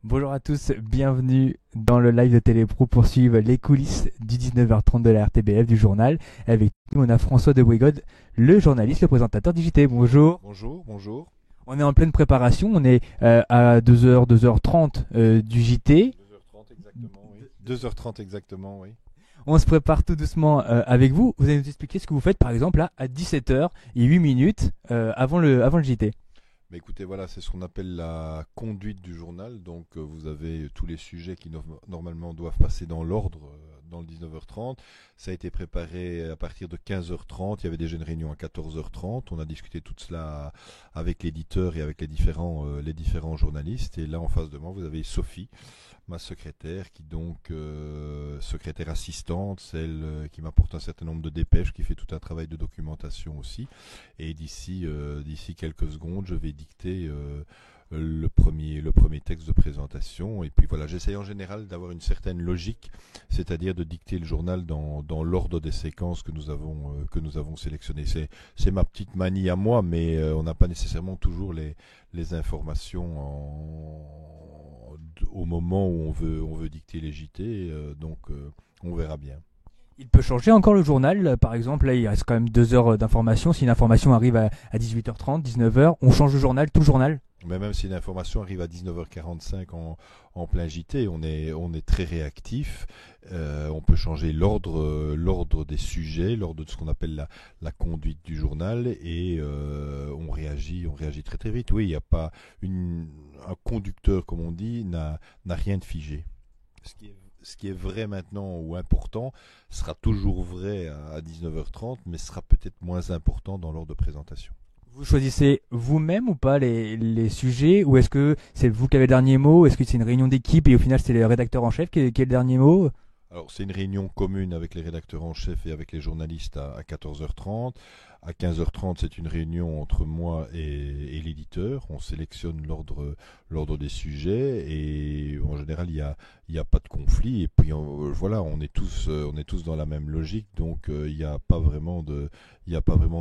Bonjour à tous, bienvenue dans le live de Télépro pour suivre les coulisses du 19h30 de la RTBF du journal. Avec nous, on a François de Brigode, le journaliste, le présentateur du JT. Bonjour. Bonjour, bonjour. On est en pleine préparation, on est à 2h, 2h30 du JT. 2h30 exactement, oui. 2h30 exactement, oui. On se prépare tout doucement avec vous. Vous allez nous expliquer ce que vous faites par exemple là à 17h et 8 minutes avant le JT. Mais écoutez, voilà, c'est ce qu'on appelle la conduite du journal. Donc, vous avez tous les sujets qui normalement doivent passer dans l'ordre dans le 19h30. Ça a été préparé à partir de 15h30. Il y avait déjà une réunion à 14h30. On a discuté tout cela avec l'éditeur et avec les différents journalistes. Et là, en face de moi, vous avez Sophie, ma secrétaire, qui donc secrétaire assistante, celle qui m'apporte un certain nombre de dépêches, qui fait tout un travail de documentation aussi. Et d'ici quelques secondes, je vais dicter le premier texte de présentation. Et puis voilà, j'essaye en général d'avoir une certaine logique, c'est-à-dire de dicter le journal dans l'ordre des séquences que nous avons sélectionnées. C'est ma petite manie à moi, mais on n'a pas nécessairement toujours les informations au moment où on veut dicter les JT, donc on verra bien. Il peut changer encore le journal, par exemple, là il reste quand même 2 heures d'information. Si une information arrive à 18h30, 19h, on change le journal, tout le journal. Mais même si l'information arrive à 19h45 en plein JT, on est très réactif. On peut changer l'ordre des sujets, l'ordre de ce qu'on appelle la conduite du journal, et on réagit très très vite. Oui, il n'y a pas un conducteur, comme on dit, n'a rien de figé. Ce qui est vrai maintenant ou important sera toujours vrai à 19h30, mais sera peut-être moins important dans l'ordre de présentation. Vous choisissez vous-même ou pas les sujets, ou est-ce que c'est vous qui avez le dernier mot? Est-ce que c'est une réunion d'équipe et au final c'est le rédacteur en chef qui a le dernier mot? Alors, c'est une réunion commune avec les rédacteurs en chef et avec les journalistes à 14h30. À 15h30, c'est une réunion entre moi et l'éditeur. On sélectionne l'ordre des sujets et en général, il y a pas de conflit. Et puis, voilà, on est tous dans la même logique. Donc, il n'y a pas vraiment de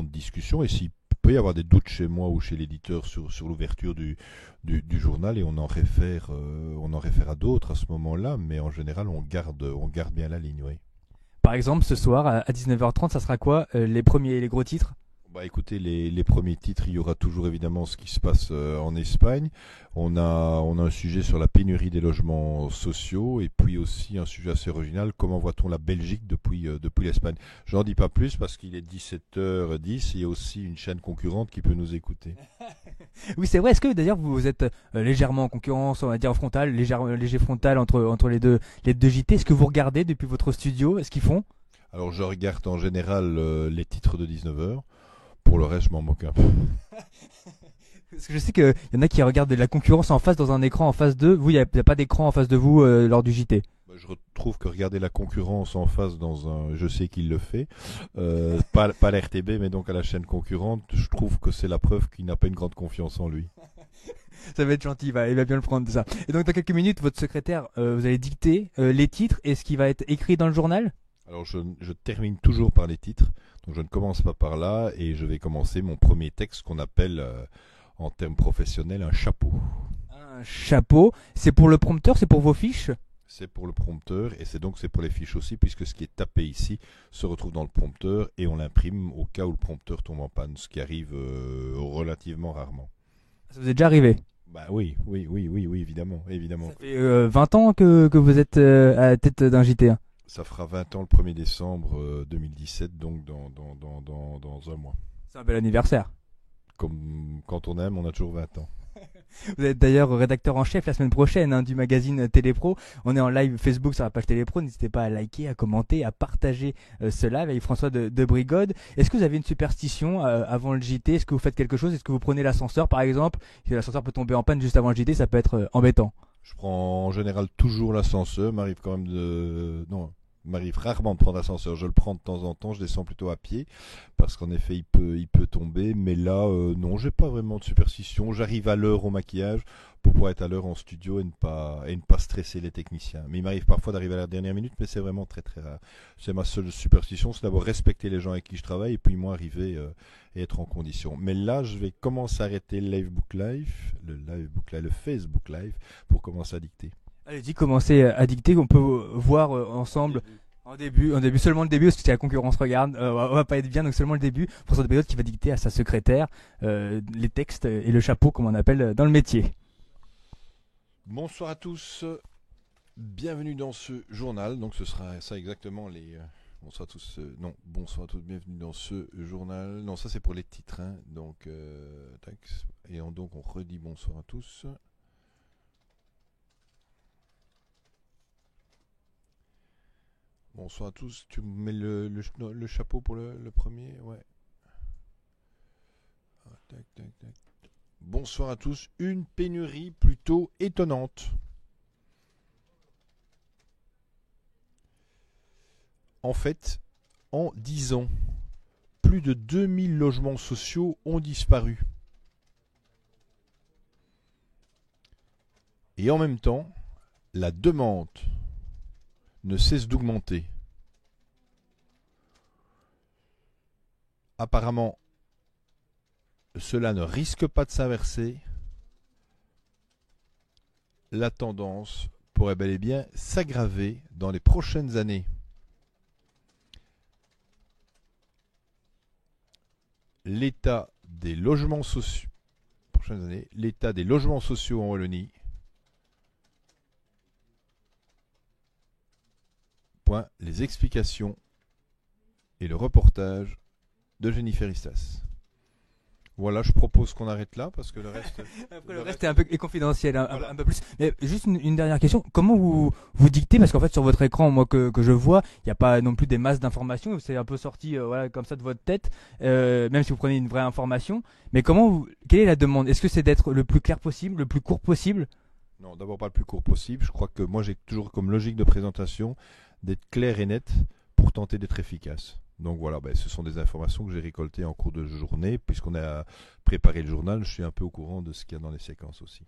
discussion. Et s'il peut y avoir des doutes chez moi ou chez l'éditeur sur l'ouverture du journal, et on en réfère à d'autres à ce moment-là, mais en général on garde bien la ligne, oui. Par exemple, ce soir à 19h30, ça sera quoi les gros titres? Bah écoutez, les premiers titres, il y aura toujours évidemment ce qui se passe en Espagne. On a un sujet sur la pénurie des logements sociaux et puis aussi un sujet assez original, comment voit-on la Belgique depuis l'Espagne. J'en dis pas plus parce qu'il est 17h10, il y a aussi une chaîne concurrente qui peut nous écouter. Oui, c'est vrai. Est-ce que d'ailleurs vous êtes légèrement en concurrence, on va dire en frontal, léger frontal entre les deux JT? Est-ce que vous regardez depuis votre studio ce qu'ils font? Alors je regarde en général les titres de 19h. Pour le reste, je m'en moque un peu. Parce que je sais qu'il y en a qui regardent de la concurrence en face dans un écran en face d'eux. Vous, il n'y a pas d'écran en face de vous lors du JT. Je trouve que regarder la concurrence en face je sais qu'il le fait, pas la RTB, mais donc à la chaîne concurrente, je trouve que c'est la preuve qu'il n'a pas une grande confiance en lui. Ça va être gentil, il va bien le prendre ça. Et donc dans quelques minutes, votre secrétaire, vous allez dicter les titres et ce qui va être écrit dans le journal. Alors je termine toujours par les titres, donc je ne commence pas par là, et je vais commencer mon premier texte qu'on appelle en termes professionnels un chapeau. Un chapeau, c'est pour le prompteur, c'est pour vos fiches? C'est pour le prompteur et c'est pour les fiches aussi, puisque ce qui est tapé ici se retrouve dans le prompteur et on l'imprime au cas où le prompteur tombe en panne, ce qui arrive relativement rarement. Ça vous est déjà arrivé? Bah oui, évidemment. Ça fait 20 ans que vous êtes à la tête d'un JT. Ça fera 20 ans le 1er décembre 2017, donc dans un mois. C'est un bel anniversaire. Comme quand on aime, on a toujours 20 ans. Vous êtes d'ailleurs rédacteur en chef la semaine prochaine du magazine Télépro. On est en live Facebook sur la page Télépro. N'hésitez pas à liker, à commenter, à partager ce live avec François de Brigode. Est-ce que vous avez une superstition avant le JT? Est-ce que vous faites quelque chose? Est-ce que vous prenez l'ascenseur par exemple? Si l'ascenseur peut tomber en panne juste avant le JT, ça peut être embêtant. Je prends en général toujours l'ascenseur, m'arrive quand même de... Non, m'arrive rarement de prendre l'ascenseur. Je le prends de temps en temps, je descends plutôt à pied parce qu'en effet il peut tomber. Mais là, non, j'ai pas vraiment de superstition. J'arrive à l'heure au maquillage pour pouvoir être à l'heure en studio et ne pas stresser les techniciens. Mais il m'arrive parfois d'arriver à la dernière minute, mais c'est vraiment très très rare. C'est ma seule superstition, c'est d'abord respecter les gens avec qui je travaille et puis moi arriver et être en condition. Mais là, je vais commencer à arrêter le le Facebook Live pour commencer à dicter. Allez-y, commencez à dicter, qu'on peut voir ensemble. En début, seulement le début, parce que si la concurrence regarde, on va pas être bien, donc seulement le début. François de Brégotte qui va dicter à sa secrétaire les textes et le chapeau, comme on appelle dans le métier. Bonsoir à tous, bienvenue dans ce journal. Donc ce sera ça exactement les... bonsoir à tous, non, bonsoir à tous, bienvenue dans ce journal. Non, ça c'est pour les titres, hein. Donc, tac, et donc on redit bonsoir à tous. Bonsoir à tous, tu mets le chapeau pour le premier, ouais. Ah, tac, tac, tac. Bonsoir à tous, une pénurie plutôt étonnante. En fait, en 10 ans, plus de 2000 logements sociaux ont disparu. Et en même temps, la demande ne cesse d'augmenter. Apparemment, cela ne risque pas de s'inverser. La tendance pourrait bel et bien s'aggraver dans les prochaines années. L'état des logements sociaux, en Wallonie. Point, les explications et le reportage de Jennifer Istas. Voilà, je propose qu'on arrête là parce que le reste. Après, le reste est un peu confidentiel, voilà. un peu plus. Mais juste une dernière question. Comment vous dictez? Parce qu'en fait, sur votre écran, moi que je vois, il n'y a pas non plus des masses d'informations. C'est un peu sorti voilà, comme ça de votre tête, même si vous prenez une vraie information. Mais quelle est la demande? Est-ce que c'est d'être le plus clair possible, le plus court possible? Non, d'abord pas le plus court possible. Je crois que moi, j'ai toujours comme logique de présentation d'être clair et net pour tenter d'être efficace. Donc voilà, ce sont des informations que j'ai récoltées en cours de journée. Puisqu'on a préparé le journal, je suis un peu au courant de ce qu'il y a dans les séquences aussi.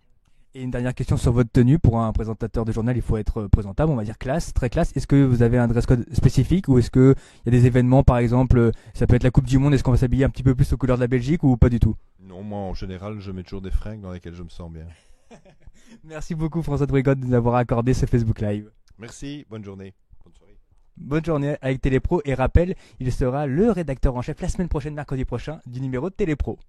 Et une dernière question sur votre tenue. Pour un présentateur de journal, il faut être présentable, on va dire classe, très classe. Est-ce que vous avez un dress code spécifique ou est-ce qu'il y a des événements, par exemple, ça peut être la Coupe du Monde, est-ce qu'on va s'habiller un petit peu plus aux couleurs de la Belgique ou pas du tout? Non, moi en général, je mets toujours des fringues dans lesquelles je me sens bien. Merci beaucoup François de Brégotte de nous avoir accordé ce Facebook Live. Merci, bonne journée. Bonne soirée. Bonne journée avec Télépro et rappel, il sera le rédacteur en chef la semaine prochaine, mercredi prochain, du numéro de Télépro.